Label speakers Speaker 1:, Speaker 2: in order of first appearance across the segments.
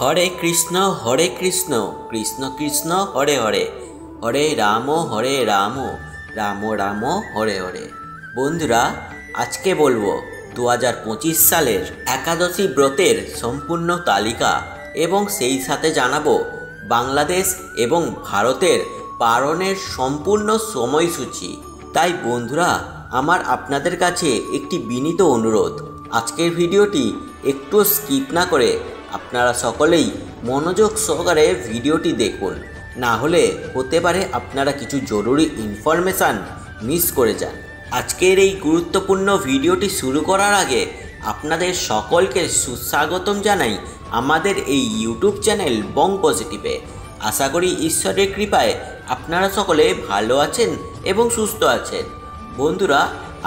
Speaker 1: হরে কৃষ্ণ কৃষ্ণ কৃষ্ণ হরে হরে, হরে রাম রাম রাম হরে হরে। বন্ধুরা, আজকে বলবো 2025 সালের একাদশী ব্রতের সম্পূর্ণ তালিকা এবং সেই সাথে জানাবো বাংলাদেশ এবং ভারতের পালনের সম্পূর্ণ সময়সূচি। তাই বন্ধুরা, আমার আপনাদের কাছে একটি বিনীত অনুরোধ, আজকের ভিডিওটি একটু স্কিপ না করে আপনারা সকলেই মনোযোগ সহকারে ভিডিওটি দেখুন, না হলে হতে পারে আপনারা কিছু জরুরি ইনফরমেশান মিস করে যান। আজকের এই গুরুত্বপূর্ণ ভিডিওটি শুরু করার আগে আপনাদের সকলকে সুস্বাগতম জানাই আমাদের এই ইউটিউব চ্যানেল বং পজিটিভে। আশা করি ঈশ্বরের কৃপায় আপনারা সকলে ভালো আছেন এবং সুস্থ আছেন। বন্ধুরা,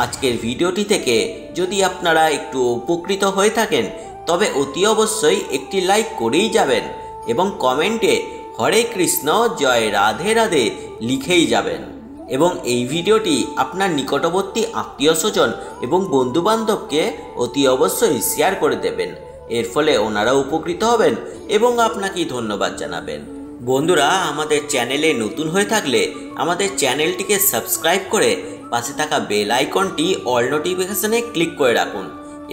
Speaker 1: আজকের ভিডিওটি থেকে যদি আপনারা একটু উপকৃত হয়ে থাকেন তবে অতি অবশ্যই একটি লাইক করেই যাবেন এবং কমেন্টে হরে কৃষ্ণ জয় রাধে রাধে লিখেই যাবেন এবং এই ভিডিওটি আপনার নিকটবর্তী আত্মীয় স্বজন এবং বন্ধুবান্ধবকে অতি অবশ্যই শেয়ার করে দেবেন। এর ফলে ওনারা উপকৃত হবেন এবং আপনাকে ধন্যবাদ জানাবেন। বন্ধুরা, আমাদের চ্যানেলে নতুন হয়ে থাকলে আমাদের চ্যানেলটিকে সাবস্ক্রাইব করে পাশে থাকা বেল আইকনটি অল নোটিফিকেশনে ক্লিক করে রাখুন।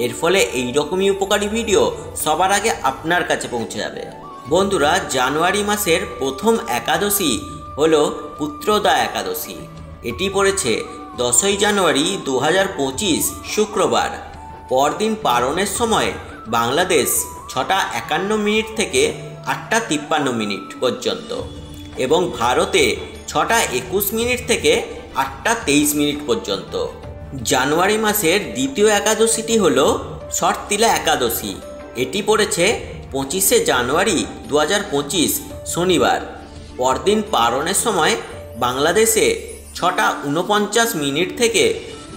Speaker 1: এর ফলে এই রকমই উপকারী ভিডিও সবার আগে আপনার কাছে পৌঁছে যাবে। বন্ধুরা, জানুয়ারি মাসের প্রথম একাদশী হলো পুত্রদা একাদশী। এটি পড়েছে 10ই জানুয়ারি 2025 শুক্রবার। পরদিন পালনের সময় বাংলাদেশ 6:51 থেকে 8:53 পর্যন্ত এবং ভারতে 6:21 থেকে 8:23 পর্যন্ত। জানুয়ারি মাসের দ্বিতীয় একাদশীটি হল শর্তিলা একাদশী। এটি পড়েছে 25শে জানুয়ারি 2025 শনিবার। পরদিন পালনের সময় বাংলাদেশে 6:49 থেকে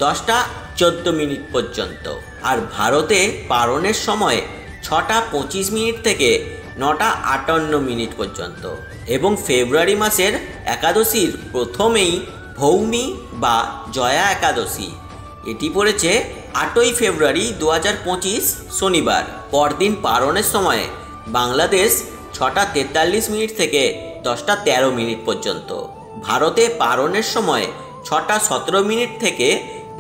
Speaker 1: 10:14 পর্যন্ত আর ভারতে পালনের সময় 6:25 থেকে 9:58 পর্যন্ত। এবং ফেব্রুয়ারি মাসের একাদশীর প্রথমেই ভৌমি বা জয়া একাদশী। এটি পড়েছে 8ই ফেব্রুয়ারি 2025 শনিবার। পরদিন পালনের সময় বাংলাদেশ 6:43 থেকে 10:13 পর্যন্ত। ভারতে পালনের সময় 6:17 থেকে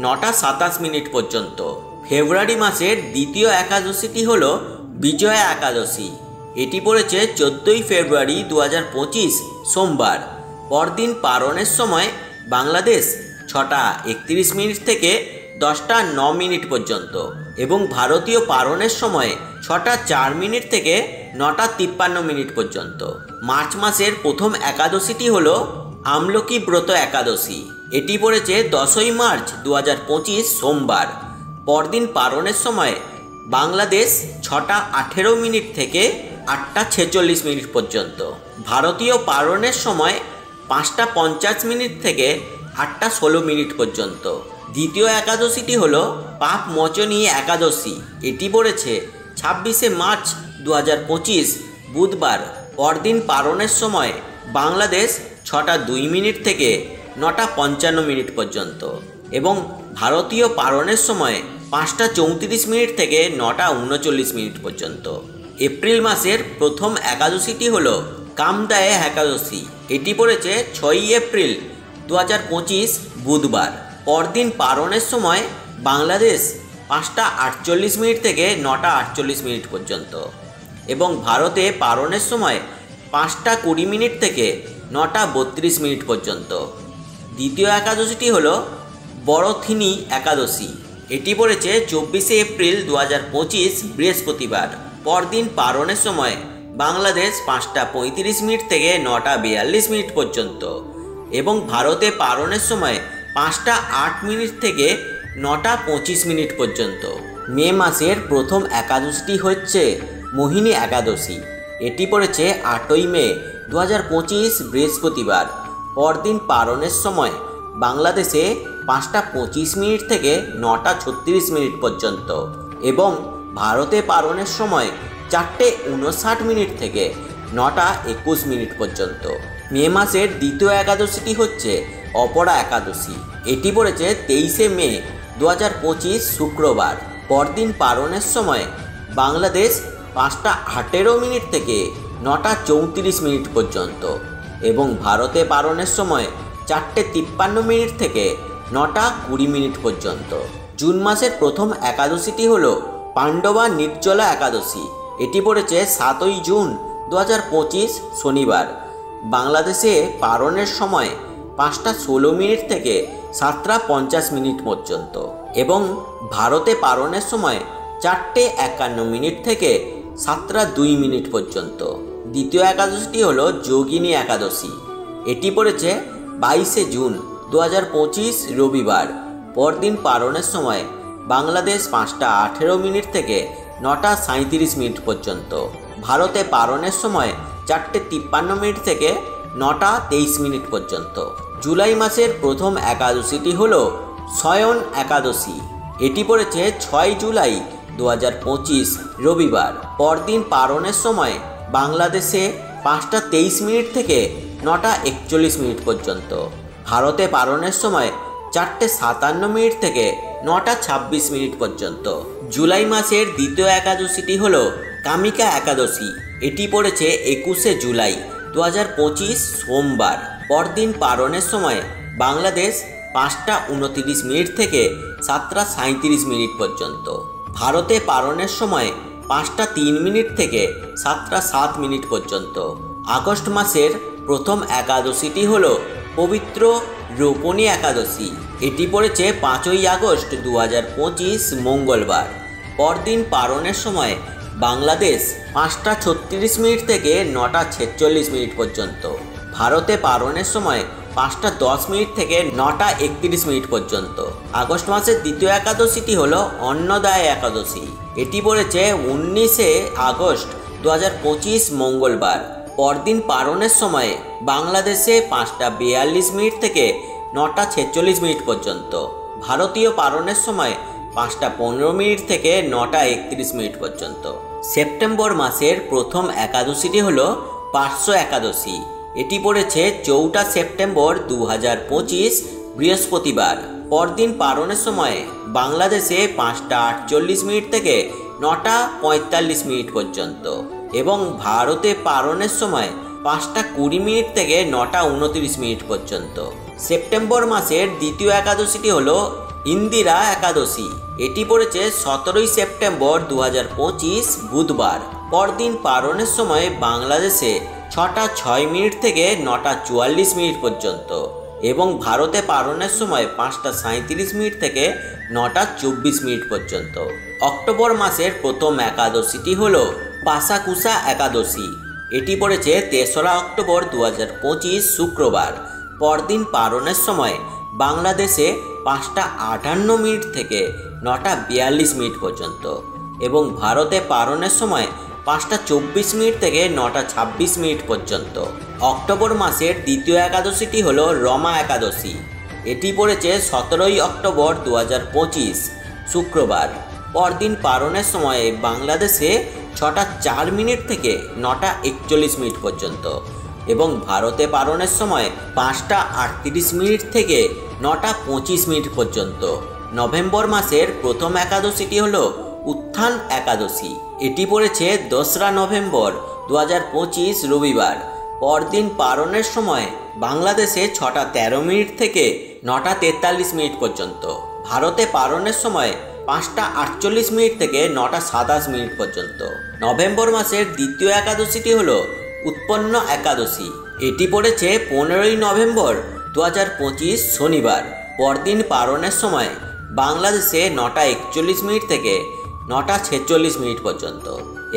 Speaker 1: 9:27 পর্যন্ত। ফেব্রুয়ারি মাসের দ্বিতীয় একাদশীটি হল বিজয়া একাদশী। এটি পড়েছে 14ই ফেব্রুয়ারি 2025 সোমবার। পরদিন পালনের সময় বাংলাদেশ 6:31 থেকে 10:09 পর্যন্ত এবং ভারতীয় পালনের সময় 6:04 থেকে 9:53 পর্যন্ত। মার্চ মাসের প্রথম একাদশীটি হল আমলকি ব্রত একাদশী। এটি পড়েছে 10ই মার্চ 2025 সোমবার। পরদিন পালনের সময় বাংলাদেশ 6:18 থেকে 8:46 পর্যন্ত। ভারতীয় পালনের সময় 5:50 থেকে 8:16 পর্যন্ত। দ্বিতীয় একাদশীটি হল পাপ মোচনী একাদশী। এটি পড়েছে 26শে মার্চ 2025 বুধবার। পরদিন পালনের সময় বাংলাদেশ 6:02 থেকে 9:55 পর্যন্ত এবং ভারতীয় পালনের সময় 5:34 থেকে 9:39 পর্যন্ত। এপ্রিল মাসের প্রথম একাদশীটি হল কামদায়ে একাদশী। এটি পড়েছে 6ই এপ্রিল 2025 বুধবার। পরদিন পালনের সময় বাংলাদেশ 5:48 থেকে 9:48 পর্যন্ত এবং ভারতে পালনের সময় 5:20 থেকে 9:32 পর্যন্ত। দ্বিতীয় একাদশীটি হল বড়থিনী একাদশী। এটি পড়েছে 24শে এপ্রিল 2025 বৃহস্পতিবার। পরদিন পালনের সময় বাংলাদেশ 5:35 থেকে 9:42 পর্যন্ত এবং ভারতে পালনের সময় 5:08 থেকে 9:25 পর্যন্ত। মে মাসের প্রথম একাদশীটি হচ্ছে মোহিনী একাদশী। এটি পড়েছে 8ই মে 2025 বৃহস্পতিবার। পরদিন পালনের সময় বাংলাদেশে 5:25 থেকে 9:36 পর্যন্ত এবং ভারতে পালনের সময় 4:59 থেকে 9:21 পর্যন্ত। মে মাসের দ্বিতীয় একাদশীটি হচ্ছে অপরা একাদশী। এটি পড়েছে 23শে মে 2025 শুক্রবার। পরদিন পালনের সময় বাংলাদেশ 5:18 থেকে 9:34 পর্যন্ত এবং ভারতে পালনের সময় 4:53 থেকে 9:20 পর্যন্ত। জুন মাসের প্রথম একাদশীটি হল পাণ্ডবা নির্জলা একাদশী। এটি পড়েছে 7ই জুন 2025 শনিবার। বাংলাদেশে পালনের সময় 5:16 থেকে 7:50 পর্যন্ত এবং ভারতে পালনের সময় 4:51 থেকে 7:02 পর্যন্ত। দ্বিতীয় একাদশীটি হল যোগিনী একাদশী। এটি পড়েছে 22শে জুন 2025 রবিবার। পরদিন পালনের সময় বাংলাদেশ 5:18 থেকে 9:37 পর্যন্ত। ভারতে পালনের সময় 4:53 থেকে 9:23 পর্যন্ত। জুলাই মাসের প্রথম একাদশীটি হল শয়ন একাদশী। এটি পড়েছে 6 জুলাই 2025 রবিবার। পরদিন পালনের সময় বাংলাদেশে 5:23 থেকে 9:41 পর্যন্ত। ভারতে পালনের সময় 4:57 থেকে 9:26 পর্যন্ত। জুলাই মাসের দ্বিতীয় একাদশীটি হল কামিকা একাদশী। এটি পড়েছে 21শে জুলাই 2025 সোমবার। পরদিন পালনের সময় বাংলাদেশ 5:29 থেকে 7:37 পর্যন্ত। ভারতে পালনের সময় 5:03 থেকে 7:07 পর্যন্ত। আগস্ট মাসের প্রথম একাদশীটি হল পবিত্র রোপণী একাদশী। এটি পড়েছে 5ই আগস্ট 2025 মঙ্গলবার। পরদিন পালনের সময় বাংলাদেশ 5:36 থেকে 9:46 পর্যন্ত। ভারতে পালনের সময় 5:10 থেকে 9:31 পর্যন্ত। আগস্ট মাসের দ্বিতীয় একাদশীটি হল অন্নদায় একাদশী। এটি পড়েছে 19শে আগস্ট 2025 মঙ্গলবার। পরদিন পালনের সময় বাংলাদেশে 5:42 থেকে 9:46 পর্যন্ত। ভারতীয় পালনের সময় 5:15 থেকে 9:31 পর্যন্ত। সেপ্টেম্বর মাসের প্রথম একাদশীটি হল পার্শ্ব একাদশী। এটি পড়েছে 4 সেপ্টেম্বর 2025 বৃহস্পতিবার। পরদিন পালনের সময় বাংলাদেশে 5:48 থেকে 9:45 পর্যন্ত এবং ভারতে পালনের সময় 5:20 থেকে 9:29 পর্যন্ত। সেপ্টেম্বর মাসের দ্বিতীয় একাদশীটি হল ইন্দিরা একাদশী। এটি পড়েছে 17 সেপ্টেম্বর 2025 বুধবার। পরদিন পালনের সময় বাংলাদেশে 6:06 থেকে 9:44 পর্যন্ত এবং ভারতে পালনের সময় 5:37 থেকে 9:24 পর্যন্ত। অক্টোবর মাসের প্রথম একাদশীটি হল পাশাকুশা একাদশী। এটি পড়েছে 3রা অক্টোবর 2025 শুক্রবার। পরদিন পালনের সময় বাংলাদেশে 5:58 থেকে 9:42 পর্যন্ত এবং ভারতে পালনের সময় 5:24 থেকে 9:26 পর্যন্ত। অক্টোবর মাসের দ্বিতীয় একাদশীটি হল রমা একাদশী। এটি পড়েছে 17 অক্টোবর 2025 শুক্রবার। পরদিন পালনের সময়ে বাংলাদেশে 6:04 থেকে 9:41 পর্যন্ত এবং ভারতে পালনের সময় 5:38 থেকে 9:25 পর্যন্ত। নভেম্বর মাসের প্রথম একাদশীটি হল উত্থান একাদশী। এটি পড়েছে 2রা নভেম্বর 2025 রবিবার। পরদিন পালনের সময় বাংলাদেশে 6:13 থেকে 9:43 পর্যন্ত। ভারতে পালনের সময় 5:48 থেকে 9:27 পর্যন্ত। নভেম্বর মাসের দ্বিতীয় একাদশীটি হল উৎপন্ন একাদশী। এটি পড়েছে 15 নভেম্বর 2025 শনিবার। পরদিন পালনের সময় বাংলাদেশে 9:41 থেকে 9:46 পর্যন্ত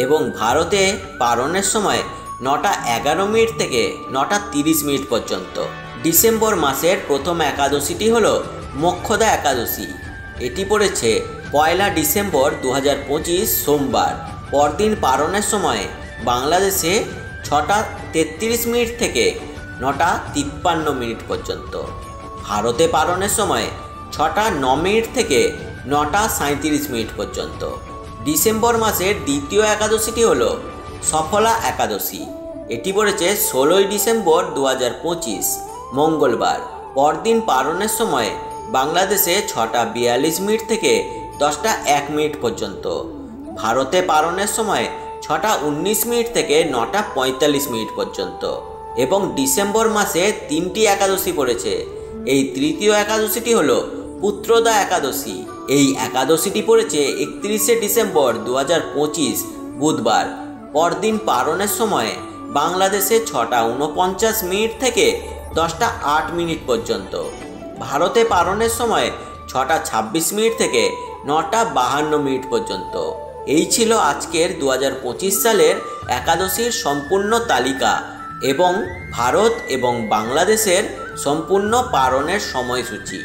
Speaker 1: এবং ভারতে পালনের সময় 9:11 থেকে 9:30 পর্যন্ত। ডিসেম্বর মাসের প্রথম একাদশীটি হল মোক্ষদা একাদশী। এটি পড়েছে 1 ডিসেম্বর 2025 সোমবার। পরদিন পালনের সময় বাংলাদেশে 6:33 থেকে 9:53 পর্যন্ত। ভারতে পালনের সময় 6:09 থেকে 9:37 পর্যন্ত। ডিসেম্বর মাসের দ্বিতীয় একাদশীটি হল সফলা একাদশী। এটি পড়েছে 16 ডিসেম্বর 2025 মঙ্গলবার। পরদিন পালনের সময় বাংলাদেশে 6:42 থেকে 10:01 পর্যন্ত। ভারতে পালনের সময় 6:19 থেকে 9:45 পর্যন্ত। এবং ডিসেম্বর মাসে 3টি একাদশী পড়েছে। এই তৃতীয় একাদশীটি হলো পুত্রদা একাদশী। এই একাদশীটি পড়েছে 31শে ডিসেম্বর 2025 বুধবার। পরদিন পারণের সময় বাংলাদেশে 6:49 থেকে 10:08 পর্যন্ত। ভারতে পারণের সময় 6:26 থেকে 9:52 পর্যন্ত। এই ছিল আজকের 2025 সালের একাদশীর সম্পূর্ণ তালিকা এবং ভারত এবং বাংলাদেশের সম্পূর্ণ পারণের সময়সূচি।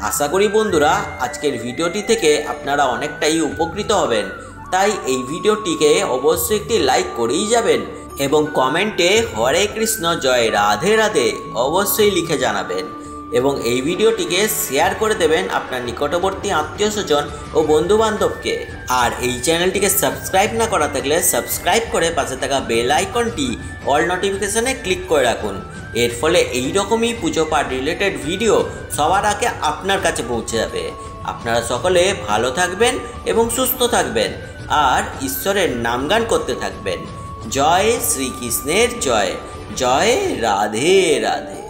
Speaker 1: আশা করি বন্ধুরা আজকের ভিডিওটি থেকে আপনারা অনেকটাই উপকৃত হবেন। তাই এই ভিডিওটিকে অবশ্যই একটি লাইক করেই যাবেন এবং কমেন্টে হরে কৃষ্ণ জয় রাধে রাধে অবশ্যই লিখে জানাবেন এবং এই ভিডিওটিকে শেয়ার করে দেবেন আপনার নিকটবর্তী আত্মীয় স্বজন ও বন্ধুবান্ধবকে। আর এই চ্যানেলটিকে সাবস্ক্রাইব না করা থাকলে সাবস্ক্রাইব করে পাশে থাকা বেল আইকনটি অল নোটিফিকেশনে ক্লিক করে রাখুন। এর ফলে এই রকমই পুজো পাঠ রিলেটেড ভিডিও সবার আগে আপনার কাছে পৌঁছে যাবে। আপনারা সকলে ভালো থাকবেন এবং সুস্থ থাকবেন আর ঈশ্বরের নামগান করতে থাকবেন। জয় শ্রীকৃষ্ণের জয়। জয় রাধে রাধে।